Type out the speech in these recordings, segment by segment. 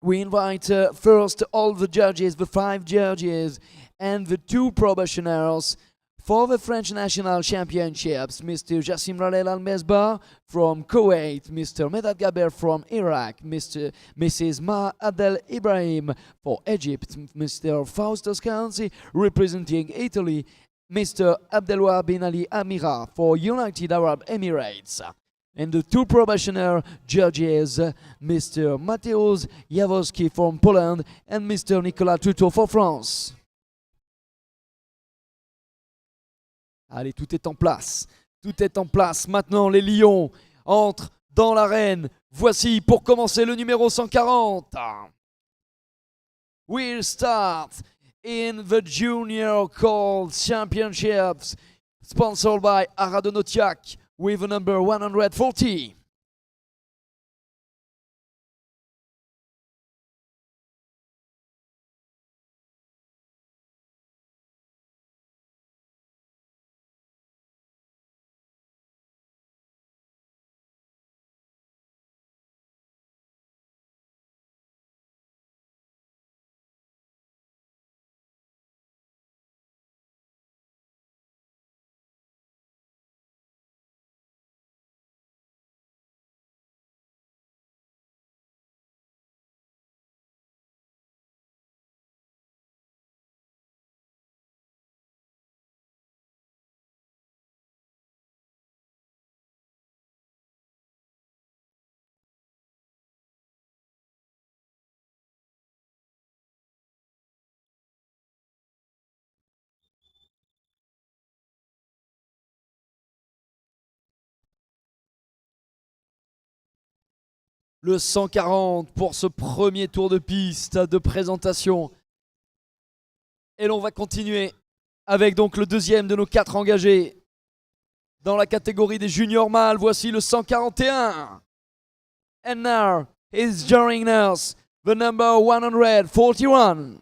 we invite first all the judges, the 5 judges, and the 2 probationers for the French National Championships, Mr. Jassim Ralel Al-Mesbah from Kuwait, Mr. Medad Gaber from Iraq, Mrs. Ma Adel Ibrahim for Egypt, Mr. Fausto Scanzi representing Italy, Mr. Abdelwahab bin Ali Amira for United Arab Emirates. And the 2 probationer judges, Mr. Mateusz Jaworski from Poland and Mr. Nicolas Tuto for France. Allez, tout est en place. Tout est en place. Maintenant, les Lions entrent dans l'arène. Voici pour commencer le numéro 140. We'll start in the Junior Call Championships, sponsored by Aradonotiak, with the number 140. Le 140 pour ce premier tour de piste de présentation. Et l'on va continuer avec donc le deuxième de nos 4 engagés dans la catégorie des juniors mâles. Voici le 141. And now is joining us the number 141.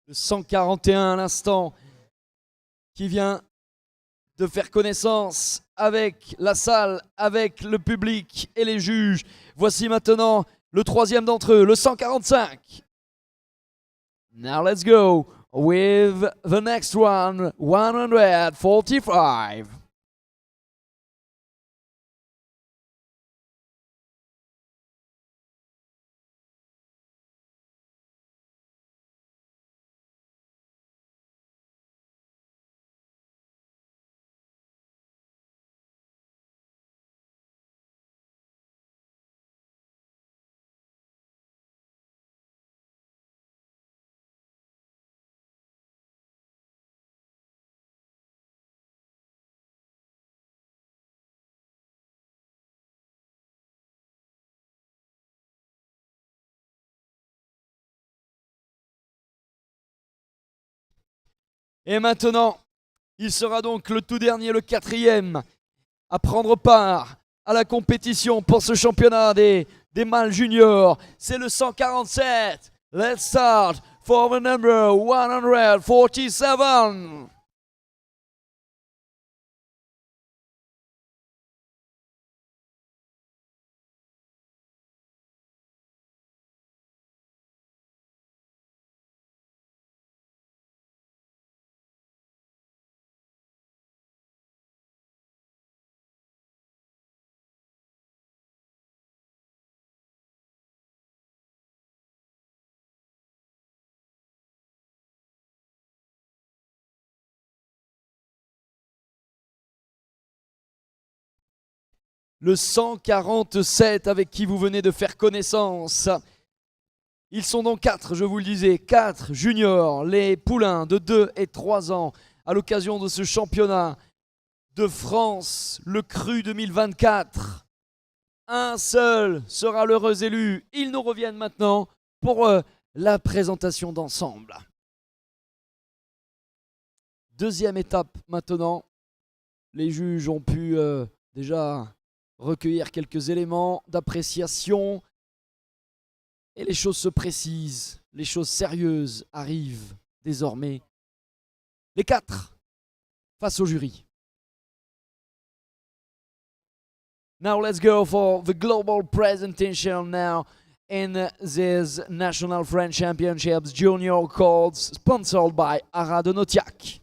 Le 141 à l'instant qui vient de faire connaissance avec la salle, avec le public et les juges. Voici maintenant le troisième d'entre eux, le 145. Now let's go with the next one, 145. Et maintenant, il sera donc le tout dernier, le 4e, à prendre part à la compétition pour ce championnat des mâles juniors. C'est le 147. Let's start for the number 147. le 147 avec qui vous venez de faire connaissance. Ils sont donc 4, je vous le disais, 4 juniors, les poulains de 2 et 3 ans, à l'occasion de ce championnat de France, le Cru 2024. Un seul sera l'heureux élu. Ils nous reviennent maintenant pour la présentation d'ensemble. Deuxième étape maintenant. Les juges ont pu déjà recueillir quelques éléments d'appréciation. Et les choses se précisent, les choses sérieuses arrivent désormais. Les 4 face au jury. Now let's go for the global presentation now in this National French Championships Junior Colts sponsored by Aradonotiak.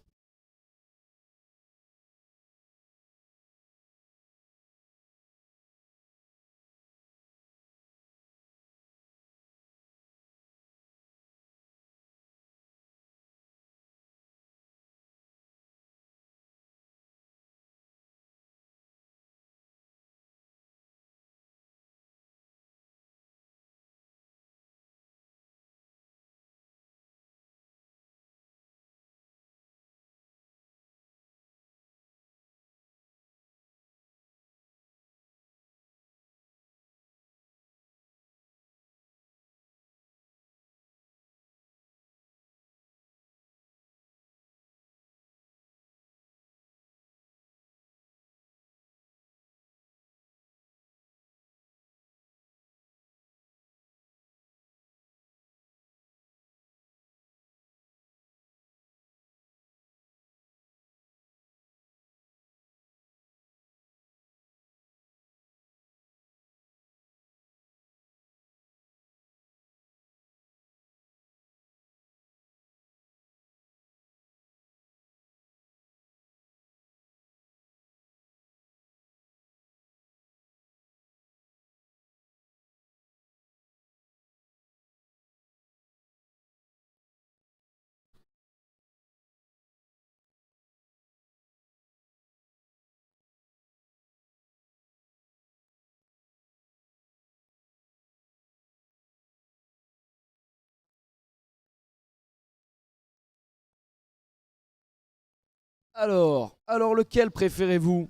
Alors lequel préférez-vous?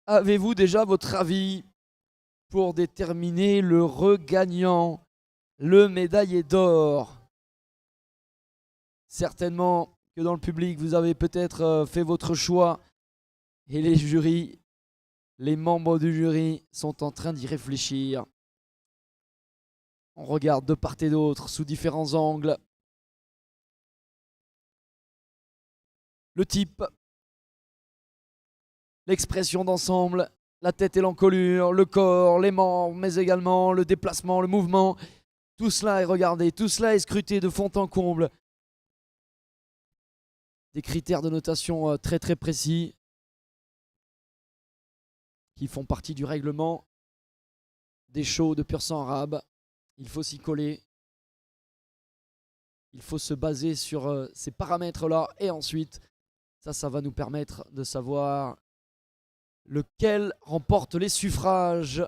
Avez-vous déjà votre avis pour déterminer le regagnant, le médaillé d'or? Certainement que dans le public, vous avez peut-être fait votre choix et les jurys, les membres du jury sont en train d'y réfléchir. On regarde de part et d'autre, sous différents angles. Le type, l'expression d'ensemble, la tête et l'encolure, le corps, les membres, mais également le déplacement, le mouvement. Tout cela est regardé, tout cela est scruté de fond en comble. Des critères de notation très très précis qui font partie du règlement des shows de pur sang arabe. Il faut s'y coller. Il faut se baser sur ces paramètres-là. Et ensuite, ça va nous permettre de savoir lequel remporte les suffrages.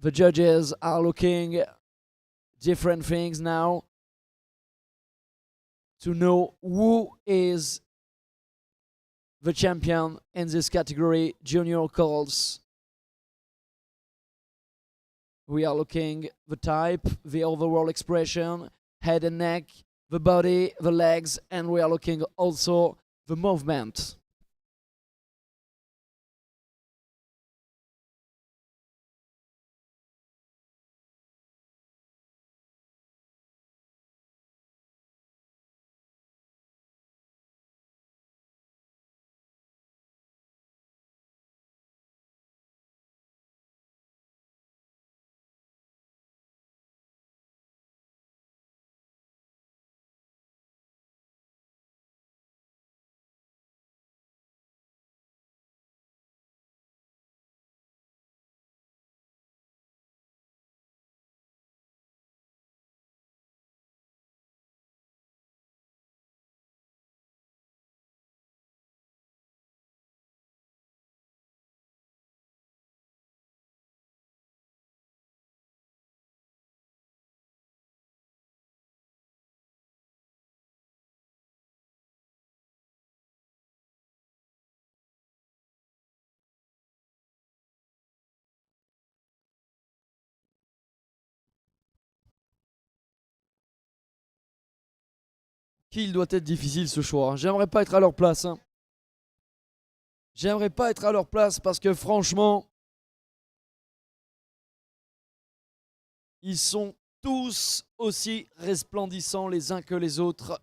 The judges are looking different things now to know who is the champion in this category, junior colts. We are looking the type, the overall expression, head and neck, the body, the legs, and we are looking also the movement. qu'il doit être difficile ce choix. J'aimerais pas être à leur place. Hein. J'aimerais pas être à leur place parce que franchement, ils sont tous aussi resplendissants les uns que les autres.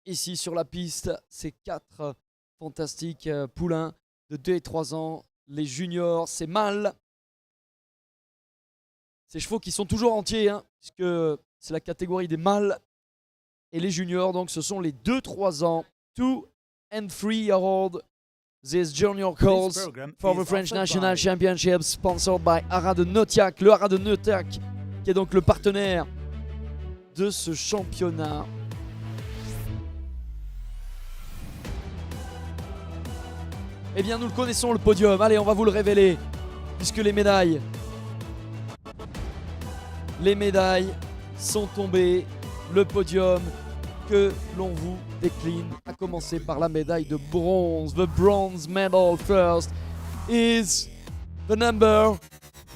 Ici sur la piste, ces 4 fantastiques poulains de 2 et 3 ans. Les juniors, c'est mâles. Ces chevaux qui sont toujours entiers, hein, puisque c'est la catégorie des mâles. Et les juniors, donc ce sont les 2-3 ans. 2 and 3-year-old. This junior calls for the French National Championship, sponsored by Haras de Notiac. Le Haras de Notiac, qui est donc le partenaire de ce championnat. Eh bien, nous le connaissons, le podium. Allez, on va vous le révéler, puisque les médailles sont tombées. Le podium que l'on vous décline, à commencer par la médaille de bronze. The bronze medal first is the number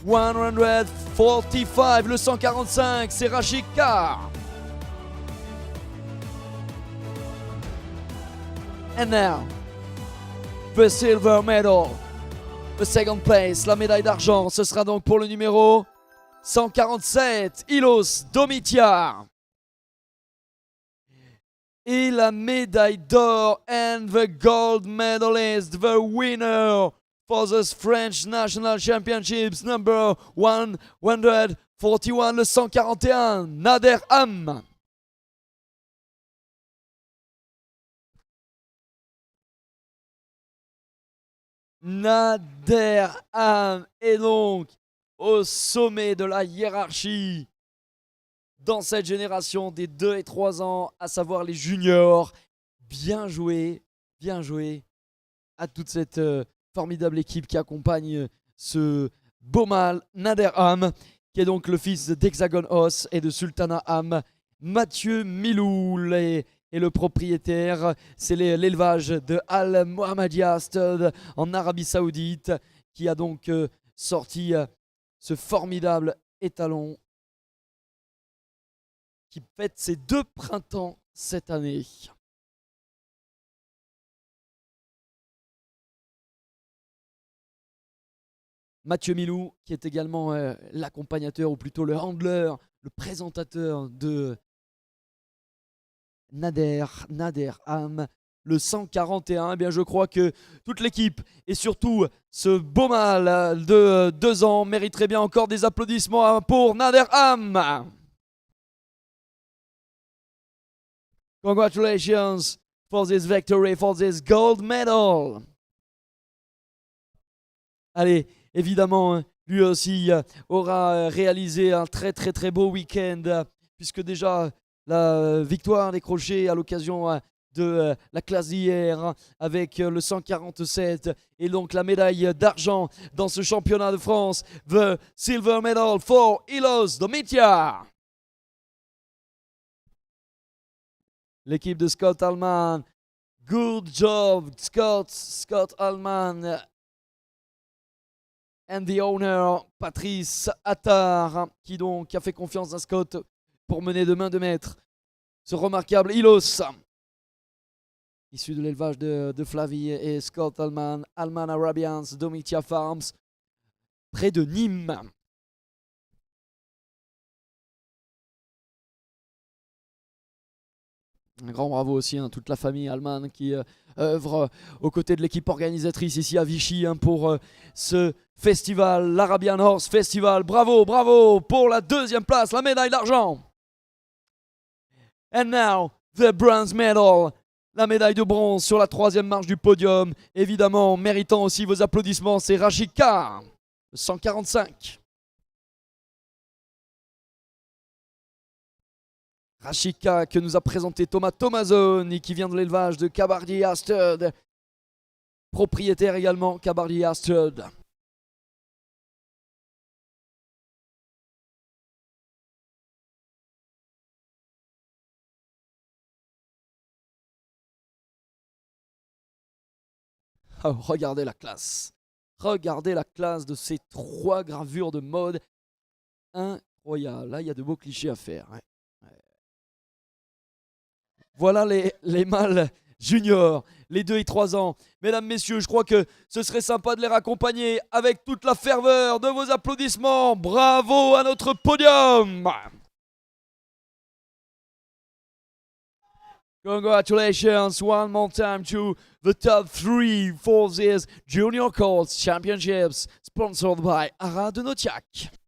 145. Le 145, c'est Rachid Carr. And now, the silver medal. The second place, la médaille d'argent, ce sera donc pour le numéro 147, Ilos Domitia. Et la médaille d'or and the gold medalist, the winner for the French National Championships, number 141, le 141, Nader Ham. Nader Ham est donc au sommet de la hiérarchie dans cette génération des 2 et 3 ans, à savoir les juniors. Bien joué à toute cette formidable équipe qui accompagne ce beau mâle, Nader Ham, qui est donc le fils d'Hexagon Os et de Sultana Ham. Mathieu Milou est le propriétaire. C'est l'élevage de Al Mohammedia Stud en Arabie Saoudite qui a donc sorti ce formidable étalon qui fête ses 2 printemps cette année. Mathieu Milou, qui est également l'accompagnateur, ou plutôt le handler, le présentateur de Nader Ham, le 141. Eh bien, je crois que toute l'équipe et surtout ce beau mâle de 2 ans mériterait bien encore des applaudissements pour Nader Ham. Congratulations for this victory, for this gold medal. Allez, évidemment, lui aussi aura réalisé un très beau week-end, puisque déjà la victoire décrochée à l'occasion de la classe d'hier avec le 147 et donc la médaille d'argent dans ce championnat de France, the silver medal for Ilos Domitia. L'équipe de Scott Allman, good job Scott Allman. And the owner, Patrice Attard, qui donc a fait confiance à Scott pour mener de main de maître ce remarquable Ilos, issu de l'élevage de Flavie et Scott Allman, Allman Arabians, Domitia Farms, près de Nîmes. Un grand bravo aussi à toute la famille Allman qui œuvre aux côtés de l'équipe organisatrice ici à Vichy pour ce festival, l'Arabian Horse Festival. Bravo pour la 2e place, la médaille d'argent. And now, the bronze medal, la médaille de bronze sur la 3e marche du podium. Évidemment, méritant aussi vos applaudissements, c'est Rachid Carr, 145. Rachika que nous a présenté Thomas Tomazoni qui vient de l'élevage de Kabardia Stud, propriétaire également Kabardia Stud. Oh, regardez la classe de ces 3 gravures de mode incroyables. Là, il y a de beaux clichés à faire. Ouais. Voilà les mâles juniors, les 2 et 3 ans. Mesdames, messieurs, je crois que ce serait sympa de les raccompagner avec toute la ferveur de vos applaudissements. Bravo à notre podium! Congratulations one more time to the top 3 for this Junior Colts Championships, sponsored by Ara de Notiak.